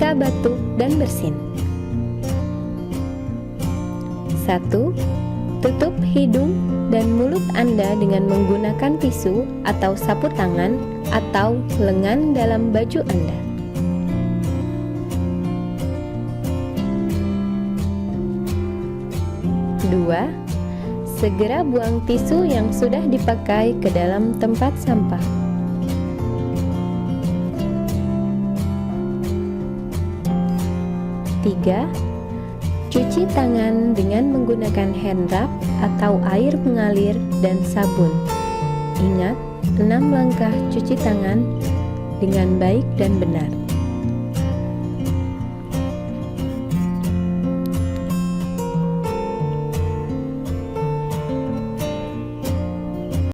jika batuk dan bersin. 1. Tutup hidung dan mulut Anda dengan menggunakan tisu atau sapu tangan atau lengan dalam baju Anda. 2. Segera buang tisu yang sudah dipakai ke dalam tempat sampah. 3. Cuci tangan dengan menggunakan hand rub atau air mengalir dan sabun. Ingat, 6 langkah cuci tangan dengan baik dan benar.